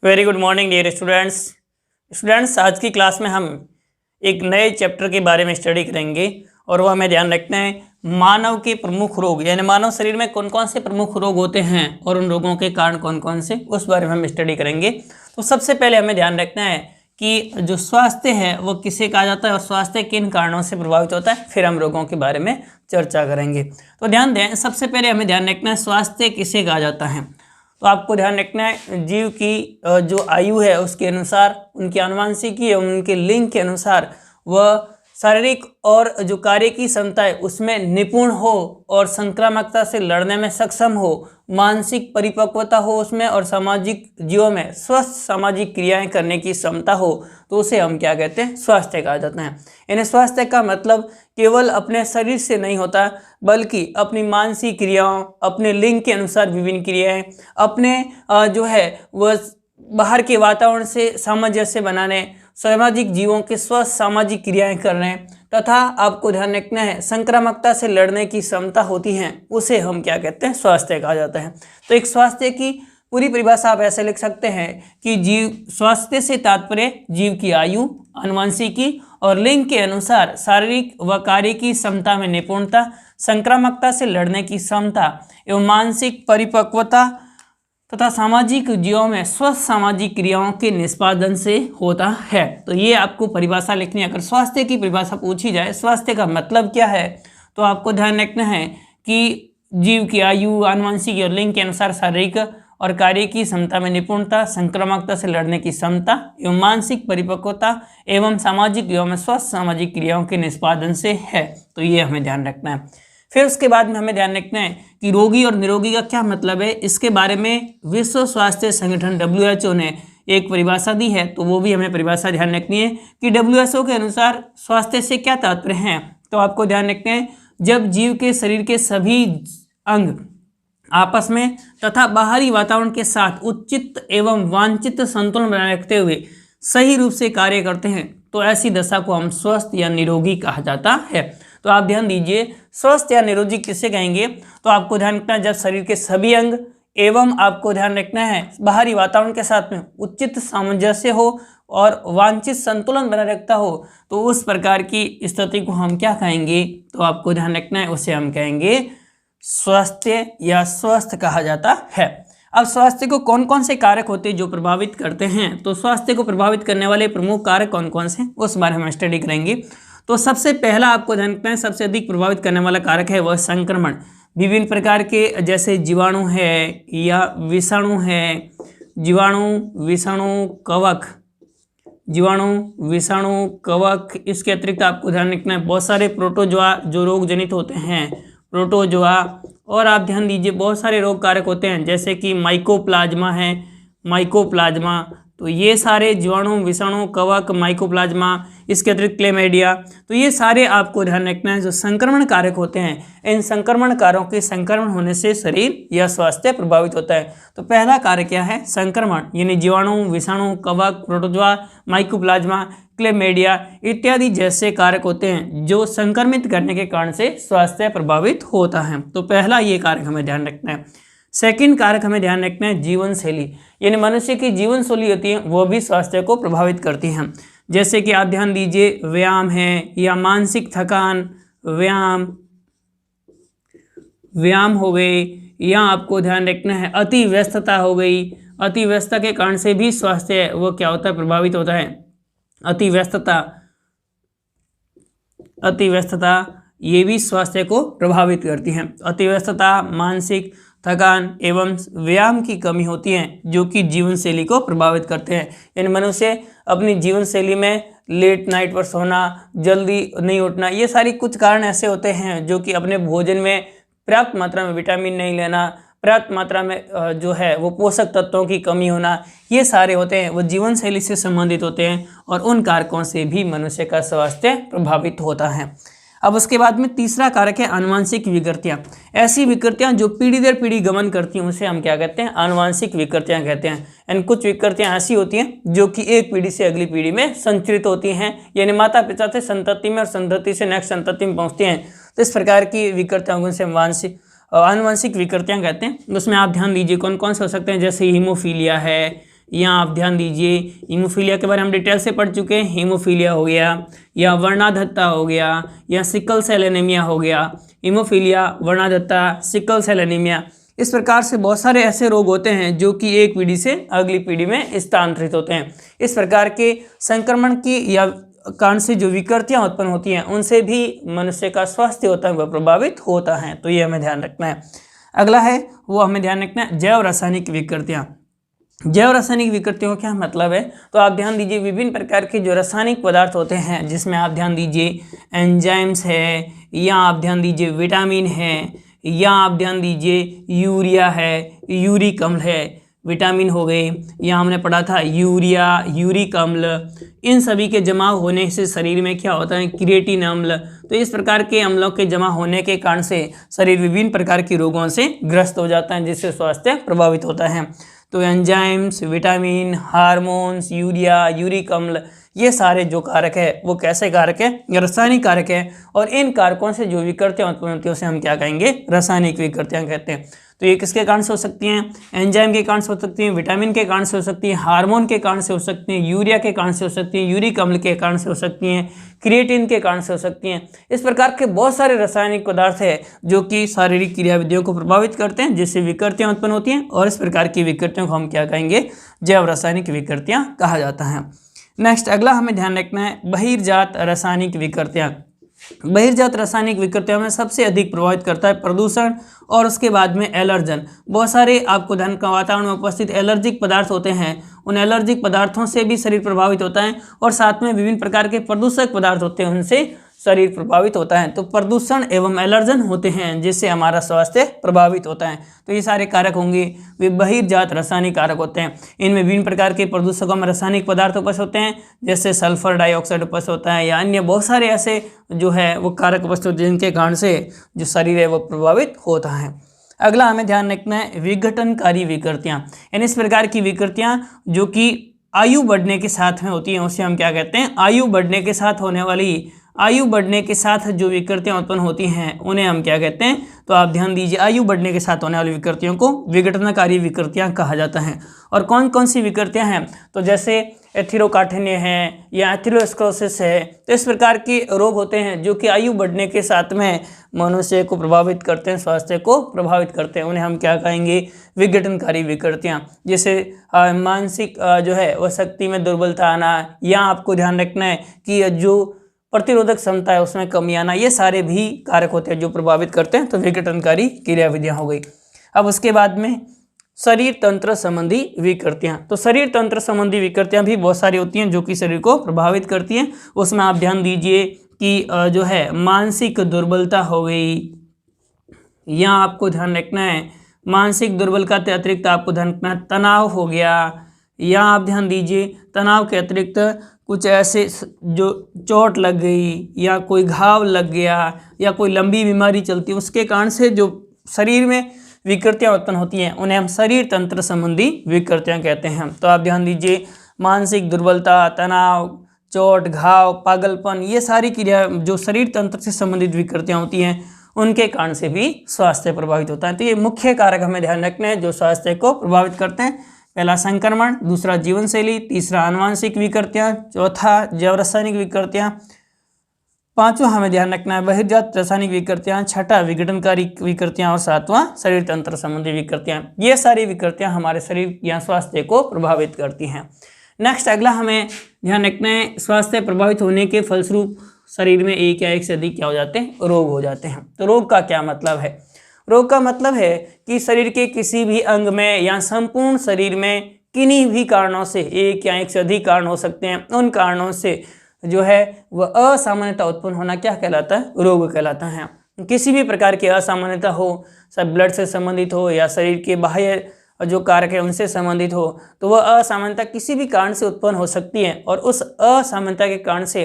Very good morning dear students. आज की class में हम एक नए चैप्टर के बारे में स्टडी करेंगे और वह हमें ध्यान रखना है मानव के प्रमुख रोग, यानी मानव शरीर में कौन कौन से प्रमुख रोग होते हैं और उन रोगों के कारण कौन कौन से, उस बारे में हम स्टडी करेंगे। तो सबसे पहले हमें ध्यान रखना है कि जो स्वास्थ्य है वो किसे कहा जाता है और स्वास्थ्य किन कारणों से प्रभावित होता है, फिर हम रोगों के बारे में चर्चा करेंगे। तो ध्यान दें, सबसे पहले हमें ध्यान रखना है स्वास्थ्य किसे कहा जाता है। तो आपको ध्यान रखना है जीव की जो आयु है उसके अनुसार, उनकी आनुवंशिकी एवं उनके लिंग के अनुसार वह शारीरिक और जो कार्य की क्षमता है उसमें निपुण हो और संक्रामकता से लड़ने में सक्षम हो, मानसिक परिपक्वता हो उसमें, और सामाजिक जीवों में स्वस्थ सामाजिक क्रियाएं करने की क्षमता हो, तो उसे हम क्या कहते हैं, स्वास्थ्य कहा जाता है। यानी स्वास्थ्य का मतलब केवल अपने शरीर से नहीं होता, बल्कि अपनी मानसिक क्रियाओं, अपने लिंग के अनुसार विभिन्न क्रियाएं, अपने जो है वह बाहर के वातावरण से सामंजस्य बनाने, सामाजिक जीवों के स्वस्थ सामाजिक क्रियाएं करने, तथा आपको ध्यान रखना है संक्रामकता से लड़ने की क्षमता होती है, उसे हम क्या कहते हैं, स्वास्थ्य कहा जाता है। तो एक स्वास्थ्य की पूरी परिभाषा आप ऐसे लिख सकते हैं कि जीव स्वास्थ्य से तात्पर्य जीव की आयु, आनुवंशिकी और लिंग के अनुसार शारीरिक व कार्य की क्षमता में निपुणता, संक्रामकता से लड़ने की क्षमता एवं मानसिक परिपक्वता तथा सामाजिक जीवों में स्वस्थ सामाजिक क्रियाओं के निष्पादन से होता है। तो ये आपको परिभाषा लिखनी है। अगर स्वास्थ्य की परिभाषा पूछी जाए, स्वास्थ्य का मतलब क्या है, तो आपको ध्यान रखना है कि जीव की आयु, आनुवंशिकी और लिंग के अनुसार शारीरिक और कार्य की क्षमता में निपुणता, संक्रामकता से लड़ने की क्षमता एवं मानसिक परिपक्वता एवं सामाजिक जीवों में स्वस्थ सामाजिक क्रियाओं के निष्पादन से है। तो ये हमें ध्यान रखना है। फिर उसके बाद में हमें ध्यान रखना है कि रोगी और निरोगी का क्या मतलब है। इसके बारे में विश्व स्वास्थ्य संगठन WHO ने एक परिभाषा दी है, तो वो भी हमें परिभाषा ध्यान रखनी है कि WHO के अनुसार स्वास्थ्य से क्या तात्पर्य है। तो आपको ध्यान रखना है जब जीव के शरीर के सभी अंग आपस में तथा बाहरी वातावरण के साथ उचित एवं वांछित संतुलन बनाए रखते हुए सही रूप से कार्य करते हैं, तो ऐसी दशा को हम स्वस्थ या निरोगी कहा जाता है। तो आप ध्यान दीजिए, स्वस्थ या निरोगी किसे कहेंगे, तो आपको ध्यान रखना है जब शरीर के सभी अंग एवं आपको ध्यान रखना है बाहरी वातावरण के साथ में उचित सामंजस्य हो और वांछित संतुलन बनाए रखता हो, तो उस प्रकार की स्थिति को हम क्या कहेंगे, तो आपको ध्यान रखना है उसे हम कहेंगे स्वास्थ्य या स्वस्थ कहा जाता है। अब स्वास्थ्य को कौन कौन से कारक होते हैं जो प्रभावित करते हैं, तो स्वास्थ्य को प्रभावित करने वाले प्रमुख कारक कौन कौन से, उस बारे में स्टडी करेंगे। तो सबसे पहला आपको ध्यान रखना है सबसे अधिक प्रभावित करने वाला कारक है वह संक्रमण। विभिन्न प्रकार के जैसे जीवाणु है या विषाणु है, जीवाणु विषाणु कवक, इसके अतिरिक्त आपको ध्यान रखना है बहुत सारे प्रोटोजोआ जो रोग जनित होते हैं, प्रोटोजोआ, और आप ध्यान दीजिए बहुत सारे रोग कारक होते हैं जैसे कि माइकोप्लाज्मा है, माइकोप्लाज्मा, तो ये सारे जीवाणु, विषाणु, कवक, माइकोप्लाज्मा, इसके अतिरिक्त क्लेमाइडिया, तो ये सारे आपको ध्यान रखना है जो संक्रमण कारक होते हैं। इन संक्रमण कारकों के संक्रमण होने से शरीर या स्वास्थ्य प्रभावित होता है। तो पहला कारक क्या है, संक्रमण, यानी जीवाणु, विषाणु, कवक, प्रोटोजोआ, माइकोप्लाज्मा, क्लेमाइडिया इत्यादि जैसे कारक होते हैं जो संक्रमित करने के कारण से स्वास्थ्य प्रभावित होता है। तो पहला ये कारक हमें ध्यान रखना है। सेकंड कारक हमें ध्यान रखना है जीवन शैली, यानी मनुष्य की जीवन शैली होती है वो भी स्वास्थ्य को प्रभावित करती हैं। जैसे कि आप ध्यान दीजिए व्यायाम है या मानसिक थकान, व्यायाम हो गए, या आपको ध्यान रखना है अति व्यस्तता हो गई। अति व्यस्तता के कारण से भी स्वास्थ्य वो क्या होता है, प्रभावित होता है। अति व्यस्तता ये भी स्वास्थ्य को प्रभावित करती है। अति व्यस्तता, मानसिक थकान एवं व्यायाम की कमी होती है जो कि जीवन शैली को प्रभावित करते हैं। यानी मनुष्य अपनी जीवन शैली में लेट नाइट पर सोना, जल्दी नहीं उठना, ये सारी कुछ कारण ऐसे होते हैं जो कि अपने भोजन में पर्याप्त मात्रा में विटामिन नहीं लेना, पर्याप्त मात्रा में जो है वो पोषक तत्वों की कमी होना, ये सारे होते हैं वो जीवन शैली से संबंधित होते हैं और उन कारकों से भी मनुष्य का स्वास्थ्य प्रभावित होता है। अब उसके बाद में तीसरा कारक है आनुवंशिक विकृतियाँ। ऐसी विकृतियाँ जो पीढ़ी दर पीढ़ी गमन करती हैं उसे हम क्या कहते हैं, आनुवंशिक विकृतियाँ कहते हैं। एंड कुछ विकृतियाँ ऐसी होती हैं जो कि एक पीढ़ी से अगली पीढ़ी में संचरित होती हैं, यानी माता पिता से संतति में और संतति से नेक्स्ट संतति में पहुँचती हैं। तो इस प्रकार की विकृतियों को से आनुवंशिक विकृतियाँ कहते हैं। उसमें आप ध्यान दीजिए कौन कौन से हो सकते हैं, जैसे हीमोफीलिया है, यहाँ आप ध्यान दीजिए हीमोफीलिया के बारे में हम डिटेल से पढ़ चुके हैं। हीमोफीलिया हो गया, या वर्णाधत्ता हो गया, या सिकल सेल एनीमिया हो गया। हीमोफीलिया, वर्णाधत्ता, सिकल सेल एनीमिया, इस प्रकार से बहुत सारे ऐसे रोग होते हैं जो कि एक पीढ़ी से अगली पीढ़ी में स्थानांतरित होते हैं। इस प्रकार के संक्रमण की या कारण से जो विकृतियां उत्पन्न होती हैं उनसे भी मनुष्य का स्वास्थ्य होता है वह प्रभावित होता है। तो ये हमें ध्यान रखना है। अगला है वो हमें ध्यान रखना है जैव रासायनिक विकृतियां। जैव रासायनिक विकृतियों का क्या मतलब है? तो आप ध्यान दीजिए विभिन्न प्रकार के जो रासायनिक पदार्थ होते हैं जिसमें आप ध्यान दीजिए एंजाइम्स है, या आप ध्यान दीजिए विटामिन है, या आप ध्यान दीजिए यूरिया है, यूरिक अम्ल है, विटामिन हो गए, या हमने पढ़ा था यूरिया, यूरिक अम्ल, इन सभी के जमा होने से शरीर में क्या होता है? क्रिएटिन अम्ल। तो इस प्रकार के अम्लों के जमा होने के कारण से शरीर विभिन्न प्रकार के रोगों से ग्रस्त हो जाता है जिससे स्वास्थ्य प्रभावित होता है। तो enzymes, vitamin, hormones, urea, uric अम्ल, ये सारे जो कारक है वो कैसे कारक है? रासायनिक कारक है। और इन कारकों से जो विकृतियां उत्पन्न होती है उसे हम क्या कहेंगे? रासायनिक विकृतियां कहते हैं। तो ये किसके कारण से हो सकती हैं? एंजाइम के कारण से हो सकती हैं, विटामिन के कारण से हो सकती हैं, हार्मोन के कारण से हो सकती हैं, यूरिया के कारण से हो सकती हैं, यूरिक अम्ल के कारण से हो सकती हैं, क्रिएटिन के कारण से हो सकती हैं। इस प्रकार के बहुत सारे रासायनिक पदार्थ है जो कि शारीरिक क्रियाविधियों को प्रभावित करते हैं जिससे विकृतियां उत्पन्न होती हैं, और इस प्रकार की विकृतियों को हम क्या कहेंगे? जैव रासायनिक विकृतियां कहा जाता है। नेक्स्ट अगला हमें ध्यान रखना है बहिर्जात रासायनिक विकृतियां। बहिर्जात रासायनिक विकृतियों में सबसे अधिक प्रभावित करता है प्रदूषण और उसके बाद में एलर्जन। बहुत सारे आपको ध्यान का वातावरण में उपस्थित एलर्जिक पदार्थ होते हैं, उन एलर्जिक पदार्थों से भी शरीर प्रभावित होता है, और साथ में विभिन्न प्रकार के प्रदूषक पदार्थ होते हैं उनसे शरीर प्रभावित होता है। तो प्रदूषण एवं एलर्जन होते हैं जिससे हमारा स्वास्थ्य प्रभावित होता है। तो ये सारे कारक होंगे वे बहिर्जात रासायनिक कारक होते हैं। इनमें विभिन्न प्रकार के प्रदूषकों में रासायनिक पदार्थ उपस्थित होते हैं जैसे सल्फर डाइऑक्साइड उपस्थित होता है, या अन्य बहुत सारे ऐसे जो है वो कारक उपस्थित होते हैं जिनके कारण से जो शरीर है वो प्रभावित होता है। अगला हमें ध्यान रखना है विघटनकारी विकृतियाँ। यानी इस प्रकार की विकृतियाँ जो कि आयु बढ़ने के साथ में होती हैं उसे हम क्या कहते हैं? आयु बढ़ने के साथ होने वाली, आयु बढ़ने के साथ जो विकृतियां उत्पन्न होती हैं उन्हें हम क्या कहते हैं? तो आप ध्यान दीजिए आयु बढ़ने के साथ होने वाली विकृतियों को विघटनकारी विकृतियां कहा जाता है। और कौन कौन सी विकृतियां हैं? तो जैसे एथिरोकाठिन्य है या एथिरोस्क्लेरोसिस है। तो इस प्रकार के रोग होते हैं जो कि आयु बढ़ने के साथ में मनुष्य को प्रभावित करते हैं, स्वास्थ्य को प्रभावित करते हैं, उन्हें हम क्या कहेंगे? विघटनकारी विकृतियां। जैसे मानसिक जो है वह शक्ति में दुर्बलता आना, या आपको ध्यान रखना है कि जो प्रतिरोधक क्षमता है उसमें कमी आना, ये सारे भी कारक होते हैं जो प्रभावित करते हैं। तो विघटनकारी क्रियाविधियां हो गई। अब उसके बाद में शरीर तंत्र संबंधी विकृतियां। तो शरीर तंत्र संबंधी विकृतियां भी बहुत सारी होती हैं जो कि शरीर को प्रभावित करती हैं। उसमें आप ध्यान दीजिए कि जो है मानसिक दुर्बलता हो गई, या आपको ध्यान रखना है मानसिक दुर्बलता के अतिरिक्त आपको ध्यान रखना है तनाव हो गया, या आप ध्यान दीजिए तनाव के अतिरिक्त कुछ ऐसे जो चोट लग गई, या कोई घाव लग गया, या कोई लंबी बीमारी चलती है उसके कारण से जो शरीर में विकृतियां उत्पन्न होती हैं उन्हें हम शरीर तंत्र संबंधी विकृतियां कहते हैं। तो आप ध्यान दीजिए मानसिक दुर्बलता, तनाव, चोट, घाव, पागलपन, ये सारी क्रिया जो शरीर तंत्र से संबंधित विकृतियां होती हैं उनके कारण से भी स्वास्थ्य प्रभावित होता है। तो ये मुख्य कारक हमें ध्यान रखने हैं जो स्वास्थ्य को प्रभावित करते हैं। पहला संक्रमण, दूसरा जीवन शैली, तीसरा आनुवंशिक विकृतियां, चौथा जैव रासायनिक विकृतियां, पांचवा हमें ध्यान रखना है बहिर्जात रासायनिक विकृतियां, छठा विघटनकारी विकृतियां, और सातवां शरीर तंत्र संबंधी विकृतियां। ये सारी विकृतियां हमारे शरीर या स्वास्थ्य को प्रभावित करती हैं। नेक्स्ट अगला हमें ध्यान रखना है स्वास्थ्य प्रभावित होने के फलस्वरूप शरीर में एक या एक से अधिक क्या हो जाते हैं? रोग हो जाते हैं। तो रोग का क्या मतलब है? रोग का मतलब है कि शरीर के किसी भी अंग में या संपूर्ण शरीर में किन्हीं भी कारणों से, एक या एक से अधिक कारण हो सकते हैं, उन कारणों से जो है वह असामान्यता उत्पन्न होना क्या कहलाता है? रोग कहलाता है। किसी भी प्रकार की असामान्यता हो, सब ब्लड से संबंधित हो या शरीर के बाह्य जो कारक है उनसे संबंधित हो, तो वह असामान्यता किसी भी कारण से उत्पन्न हो सकती है, और उस असामान्यता के कारण से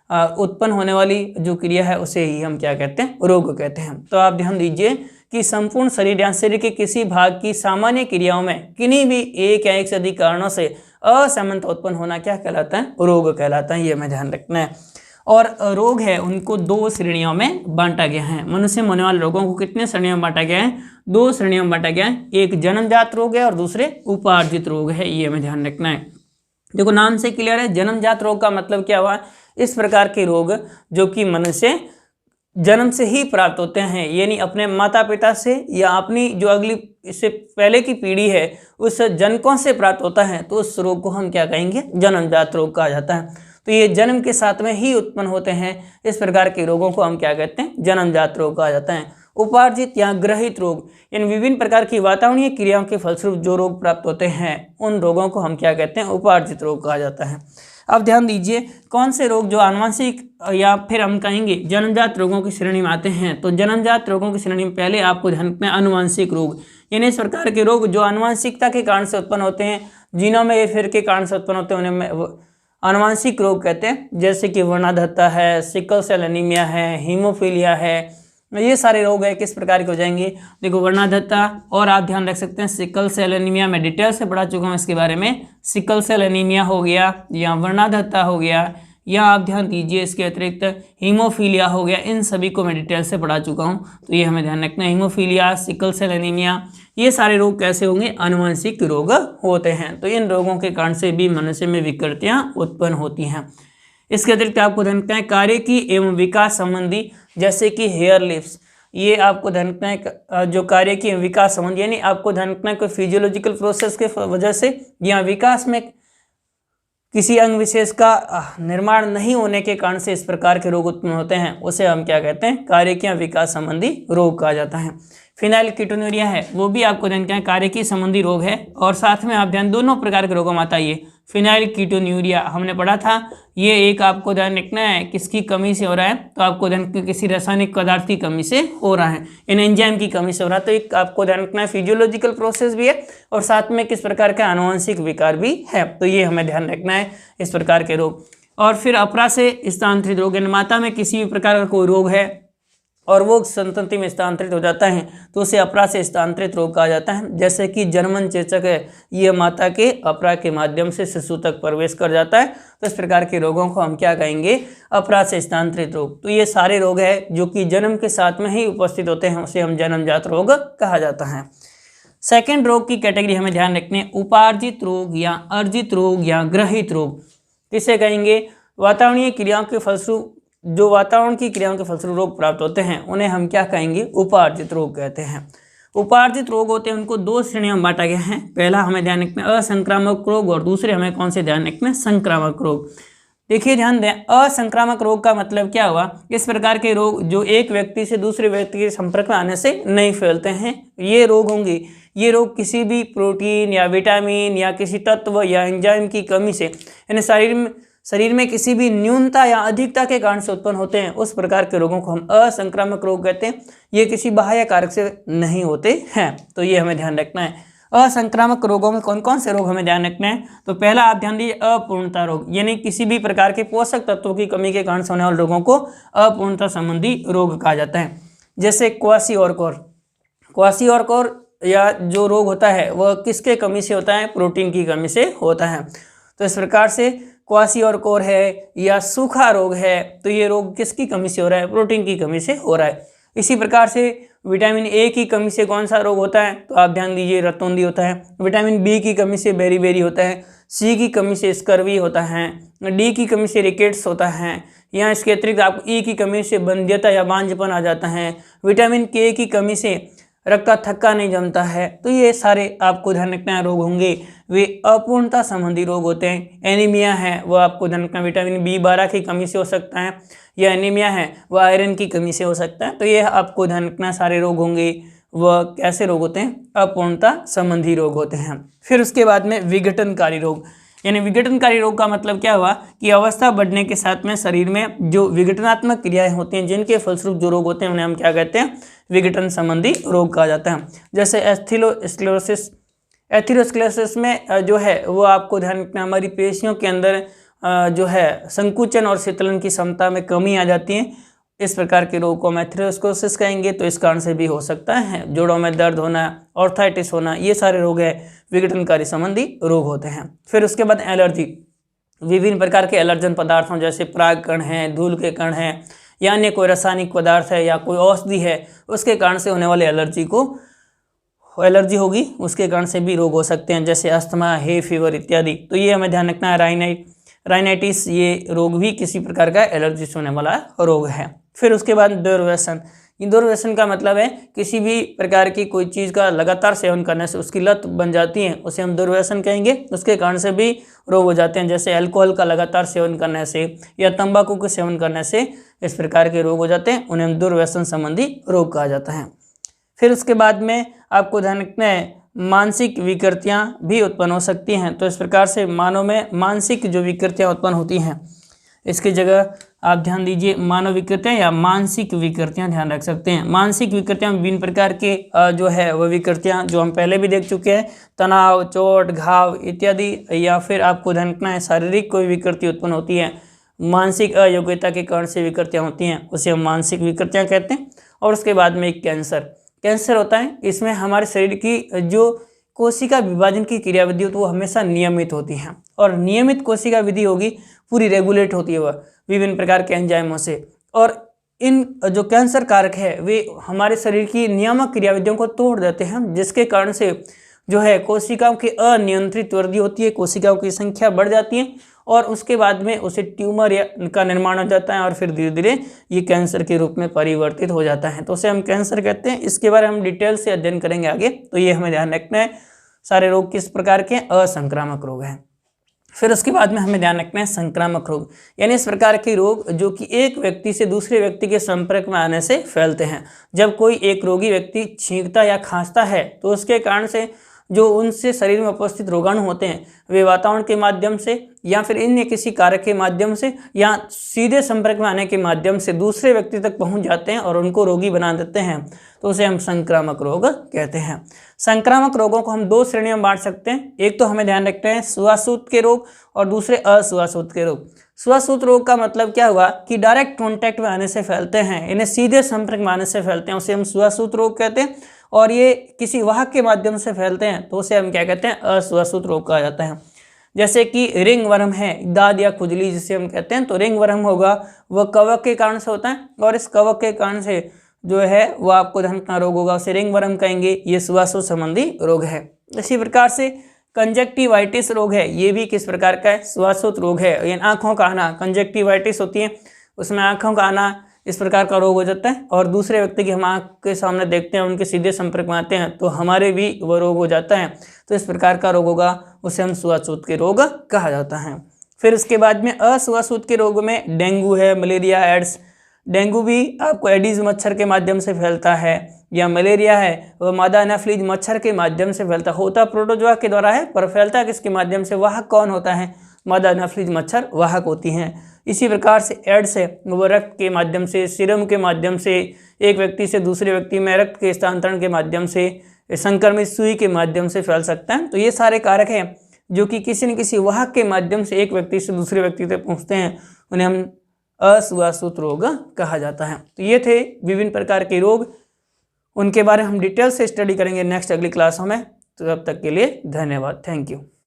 उत्पन्न होने वाली जो क्रिया है उसे ही हम क्या कहते हैं? रोग कहते हैं। तो आप ध्यान दीजिए कि संपूर्ण शरीर या शरीर के किसी भाग की सामान्य क्रियाओं में किन्हीं भी एक या एक से अधिक कारणों से असामान्यता उत्पन्न होना क्या कहलाता है? रोग कहलाता है। ये हमें ध्यान रखना है। और रोग है उनको 2 श्रेणियों में बांटा गया है। मनुष्य में होने वाले रोगों को कितने श्रेणियों में बांटा गया है? 2 श्रेणियों में बांटा गया है। एक जन्मजात रोग है और दूसरे उपार्जित रोग है। ये हमें ध्यान रखना है। देखो नाम से क्लियर है। जन्मजात रोग का मतलब क्या हुआ? इस प्रकार के रोग जो कि मनुष्य जन्म से ही प्राप्त होते हैं, यानी अपने माता पिता से या अपनी जो अगली इससे पहले की पीढ़ी है उस जनकों से प्राप्त होता है, तो उस रोग को हम क्या कहेंगे? जन्मजात रोग कहा जाता है। तो ये जन्म के साथ में ही उत्पन्न होते हैं। इस प्रकार के रोगों को हम क्या कहते हैं? जन्मजात रोग कहा जाता है। उपार्जित या ग्रहित रोग, इन विभिन्न प्रकार की वातावरणीय क्रियाओं के फलस्वरूप जो रोग प्राप्त होते हैं उन रोगों को हम क्या कहते हैं? उपार्जित रोग कहा जाता है। अब ध्यान दीजिए कौन से रोग जो आनुवंशिक या फिर हम कहेंगे जन्मजात रोगों की श्रेणी में आते हैं। तो जन्मजात रोगों की श्रेणी में पहले आपको ध्यान रखना है आनुवंशिक रोग, यानी इस प्रकार के रोग जो आनुवंशिकता के कारण से उत्पन्न होते हैं, जीनों में हेरफेर के कारण से उत्पन्न होते हैं, उन्हें आनुवंशिक रोग कहते हैं। जैसे कि वर्णाधत्ता है, सिकल सेल एनीमिया है, हीमोफीलिया है, ये सारे रोग है किस प्रकार के हो जाएंगे? देखो वर्णाधत्ता, और आप ध्यान रख सकते हैं सिकल सेल एनीमिया, मैं डिटेल से पढ़ा चुका हूँ इसके बारे में। सिकल सेल एनीमिया हो गया या वर्णाधत्ता हो गया, या आप ध्यान दीजिए इसके अतिरिक्त हीमोफीलिया हो गया, इन सभी को मैं डिटेल से पढ़ा चुका हूँ। तो ये हमें ध्यान रखना है। हीमोफीलिया, सिकल सेल एनीमिया, ये सारे रोग कैसे होंगे? आनुवंशिक रोग होते हैं। तो इन रोगों के कारण से भी मनुष्य में विकृतियाँ उत्पन्न होती हैं। इसके अतिरिक्त आपको ध्यान रखना है कार्य की एवं विकास संबंधी, जैसे कि हेयर लिप्स, ये आपको ध्यान रखना है जो कार्य की विकास संबंधी, यानी आपको ध्यान रखना है कोई फिजियोलॉजिकल प्रोसेस के वजह से या विकास में किसी अंग विशेष का निर्माण नहीं होने के कारण से इस प्रकार के रोग उत्पन्न होते हैं, उसे हम क्या कहते हैं? कार्य की विकास संबंधी रोग कहा जाता है। फिनाइल कीटोन्यूरिया है, वो भी आपको ध्यान रखना है कार्य की संबंधी रोग है। और साथ में आप ध्यान दोनों प्रकार के रोगों में आता है ये। फिनाइल कीटोन्यूरिया हमने पढ़ा था, ये एक आपको ध्यान रखना है किसकी कमी से हो रहा है? तो आपको ध्यान रखना है किसी रासायनिक पदार्थ की कमी से हो रहा है, इन एंजाइम की कमी से हो रहा है। तो एक आपको ध्यान रखना है फिजियोलॉजिकल प्रोसेस भी है और साथ में किस प्रकार का आनुवंशिक विकार भी है। तो ये हमें ध्यान रखना है इस प्रकार के रोग। और फिर अपरा से स्थानांतरित रोग, यानी माता में किसी भी प्रकार का कोई रोग है और वो संतति में स्थानांतरित हो जाता है तो उसे अपरा से स्थानांतरित रोग कहा जाता है। जैसे कि जर्मन चेचक है, ये माता के अपरा के माध्यम से शिशु तक प्रवेश कर जाता है, तो इस प्रकार के रोगों को हम क्या कहेंगे? अपरा से स्थानांतरित रोग। तो ये सारे रोग है जो कि जन्म के साथ में ही उपस्थित होते हैं, उसे हम जन्मजात रोग कहा जाता है। सेकेंड रोग की कैटेगरी हमें ध्यान रखनी है उपार्जित रोग या अर्जित रोग या ग्रहित रोग। किसे कहेंगे? वातावरणीय क्रियाओं के फलस्वरूप, जो वातावरण की क्रियाओं के फलस्वरूप रोग प्राप्त होते हैं उन्हें हम क्या कहेंगे? उपार्जित रोग कहते हैं। उपार्जित रोग होते हैं उनको 2 श्रेणियों में बांटा गया है। पहला हमें ध्यान रखना है असंक्रामक रोग और दूसरे हमें कौन से ध्यान रखना है? संक्रामक रोग। देखिए ध्यान दें, असंक्रामक रोग का मतलब क्या हुआ? इस प्रकार के रोग जो एक व्यक्ति से दूसरे व्यक्ति के संपर्क में आने से नहीं फैलते हैं, ये रोग होंगे। ये रोग किसी भी प्रोटीन या विटामिन या किसी तत्व या एंजाइम की कमी से, यानी शरीर में किसी भी न्यूनता या अधिकता के कारण से उत्पन्न होते हैं, उस प्रकार के रोगों को हम असंक्रामक रोग कहते हैं। ये किसी बाह्य कारक से नहीं होते हैं, तो ये हमें ध्यान रखना है। असंक्रामक रोगों में कौन कौन से रोग हमें ध्यान रखना है? तो पहला आप ध्यान दीजिए अपूर्णता रोग, यानी किसी भी प्रकार के पोषक तत्वों की कमी के कारण से होने वाले रोगों को अपूर्णता संबंधी रोग कहा जाता है। जैसे क्वासियोरकोर या जो रोग होता है वह किसके कमी से होता है? प्रोटीन की कमी से होता है। तो इस प्रकार से क्वासियोरकोर है या सूखा रोग है, तो ये रोग किसकी कमी से हो रहा है? प्रोटीन की कमी से हो रहा है। इसी प्रकार से विटामिन ए की कमी से कौन सा रोग होता है? तो आप ध्यान दीजिए रतौंधी होता है। विटामिन बी की कमी से बेरी होता है। सी की कमी से स्कर्वी होता है। डी की कमी से रिकेट्स होता है। या इसके अतिरिक्त आपको ई की कमी से बंध्यता या बांझपन आ जाता है। विटामिन के की कमी से रक्त का थक्का नहीं जमता है। तो ये सारे आपको ध्यान रखना रोग होंगे, वे अपूर्णता संबंधी रोग होते हैं। एनीमिया है वो आपको ध्यान रखना विटामिन B12 की कमी से हो सकता है, या एनीमिया है वह आयरन की कमी से हो सकता है। तो ये आपको ध्यान रखना सारे रोग होंगे वह कैसे रोग होते हैं? अपूर्णता संबंधी रोग होते हैं। फिर उसके बाद में विघटनकारी रोग, यानी विघटनकारी रोग का मतलब क्या हुआ कि अवस्था बढ़ने के साथ में शरीर में जो विघटनात्मक क्रियाएं होती हैं जिनके फलस्वरूप जो रोग होते हैं उन्हें हम क्या कहते हैं? विघटन संबंधी रोग कहा जाता है। जैसे एथेरोस्क्लेरोसिस में जो है वो आपको ध्यान रखना हमारी पेशियों के अंदर जो है संकुचन और शीतलन की क्षमता में कमी आ जाती है। इस प्रकार के रोग को हम एथेरोस्क्लेरोसिस कहेंगे। तो इस कारण से भी हो सकता है जोड़ों में दर्द होना, ऑर्थराइटिस होना, ये सारे रोग है विघटनकारी संबंधी रोग होते हैं। फिर उसके बाद एलर्जी, विभिन्न प्रकार के एलर्जन पदार्थों जैसे परागकण हैं, धूल के कण हैं, या अन्य कोई रासायनिक पदार्थ है या कोई औषधि है, उसके कारण से होने वाले एलर्जी होगी, उसके कारण से भी रोग हो सकते हैं, जैसे अस्थमा, हे फीवर इत्यादि। तो ये हमें ध्यान रखना है। राइनाइटिस ये रोग भी किसी प्रकार का एलर्जी से होने वाला रोग है। फिर उसके बाद दुर्व्यसन। ये दुर्व्यसन का मतलब है किसी भी प्रकार की कोई चीज़ का लगातार सेवन करने से उसकी लत बन जाती है, उसे हम दुर्व्यसन कहेंगे। उसके कारण से भी रोग हो जाते हैं, जैसे अल्कोहल का लगातार सेवन करने से या तंबाकू के सेवन करने से इस प्रकार के रोग हो जाते हैं, उन्हें हम दुर्व्यसन संबंधी रोग कहा जाता है। फिर उसके बाद में आपको ध्यान रखना है मानसिक विकृतियां भी उत्पन्न हो सकती हैं। तो इस प्रकार से मानव में मानसिक जो विकृतियां उत्पन्न होती हैं, इसकी जगह आप ध्यान दीजिए मानव विकृतियां या मानसिक विकृतियां ध्यान रख सकते हैं। मानसिक विकृतियां विभिन्न प्रकार के जो है वह विकृतियां जो हम पहले भी देख चुके हैं, तनाव, चोट, घाव इत्यादि, या फिर आपको ध्यान रखना है शारीरिक कोई विकृति उत्पन्न होती है, मानसिक अयोग्यता के कारण से विकृतियां होती हैं, उसे हम मानसिक विकृतियां कहते हैं। और उसके बाद में एक कैंसर होता है। इसमें हमारे शरीर की जो कोशिका विभाजन की क्रियाविधि होती है वो हमेशा नियमित होती है, और नियमित कोशिका विधि होगी पूरी रेगुलेट होती है वह विभिन्न प्रकार के एंजाइमों से। और इन जो कैंसर कारक है वे हमारे शरीर की नियामक क्रियाविधियों को तोड़ देते हैं, जिसके कारण से जो है कोशिकाओं की अनियंत्रित वृद्धि होती है, कोशिकाओं की संख्या बढ़ जाती है, और उसके बाद में उसे ट्यूमर का निर्माण हो जाता है, और फिर धीरे धीरे ये कैंसर के रूप में परिवर्तित हो जाता है। तो उसे हम कैंसर कहते हैं। इसके बारे में हम डिटेल से अध्ययन करेंगे आगे। तो ये हमें ध्यान रखना है सारे रोग किस प्रकार के असंक्रामक रोग हैं। फिर उसके बाद में हमें ध्यान रखना है संक्रामक रोग, यानी इस प्रकार के रोग जो कि एक व्यक्ति से दूसरे व्यक्ति के संपर्क में आने से फैलते हैं। जब कोई एक रोगी व्यक्ति छींकता या खांसता है तो उसके कारण से जो उनसे शरीर में उपस्थित रोगाणु होते हैं वे वातावरण के माध्यम से या फिर अन्य किसी कारक के माध्यम से या सीधे संपर्क में आने के माध्यम से दूसरे व्यक्ति तक पहुंच जाते हैं और उनको रोगी बना देते हैं। तो उसे हम संक्रामक रोग कहते हैं। संक्रामक रोगों को हम दो श्रेणियों में बांट सकते हैं। एक तो हमें ध्यान रखते हैं श्वाससूत्र के रोग और दूसरे अश्वाससूत्र के रोग। श्वाससूत्र रोग का मतलब क्या हुआ कि डायरेक्ट कॉन्टैक्ट में आने से फैलते हैं, इन्हें सीधे संपर्क में आने से फैलते हैं, उसे हम श्वाससूत्र रोग कहते हैं। और ये किसी वाहक के माध्यम से फैलते हैं तो उसे हम क्या कहते हैं, अश्वाससूत्र रोग कहा जाता है। जैसे कि रिंग वर्म है, दाद या खुजली जिसे हम कहते हैं, तो रिंग वर्म होगा वह कवक के कारण से होता है, और इस कवक के कारण से जो है वह आपको धन का रोग होगा, उसे रिंग वर्म कहेंगे। ये श्वासों संबंधी रोग है। इसी प्रकार से कंजक्टिवाइटिस रोग है, ये भी किस प्रकार का है, श्वासोत रोग है। यानी आंखों का आना, कंजक्टिवाइटिस होती है उसमें आंखों का आना, इस प्रकार का रोग हो जाता है। और दूसरे व्यक्ति की हम आँख के सामने देखते हैं, उनके सीधे संपर्क में आते हैं तो हमारे भी वो रोग हो जाता है। तो इस प्रकार का रोग होगा, उसे हम श्वासोत के रोग कहा जाता है। फिर उसके बाद में अश्वासोत के रोग में डेंगू है, मलेरिया, एड्स। डेंगू भी आपको एडीज मच्छर के माध्यम से फैलता है, या मलेरिया है वह मादा एनाफिलीज मच्छर के माध्यम से फैलता होता प्रोटोजोआ के द्वारा है, पर फैलता किसके माध्यम से, वाहक कौन होता है, मादा एनाफिलीज मच्छर वाहक होती हैं। इसी प्रकार से एड्स है वो रक्त के माध्यम से, सीरम के माध्यम से, एक व्यक्ति से दूसरे व्यक्ति में रक्त के स्थानांतरण के माध्यम से, संक्रमित सुई के माध्यम से फैल सकता है। तो ये सारे कारक हैं जो कि किसी न किसी वाहक के माध्यम से एक व्यक्ति से दूसरे व्यक्ति तक पहुँचते हैं, उन्हें हम अश्वासोत रोग कहा जाता है। तो ये थे विभिन्न प्रकार के रोग, उनके बारे में हम डिटेल से स्टडी करेंगे नेक्स्ट अगली क्लासों में। तो तब तक के लिए धन्यवाद, थैंक यू।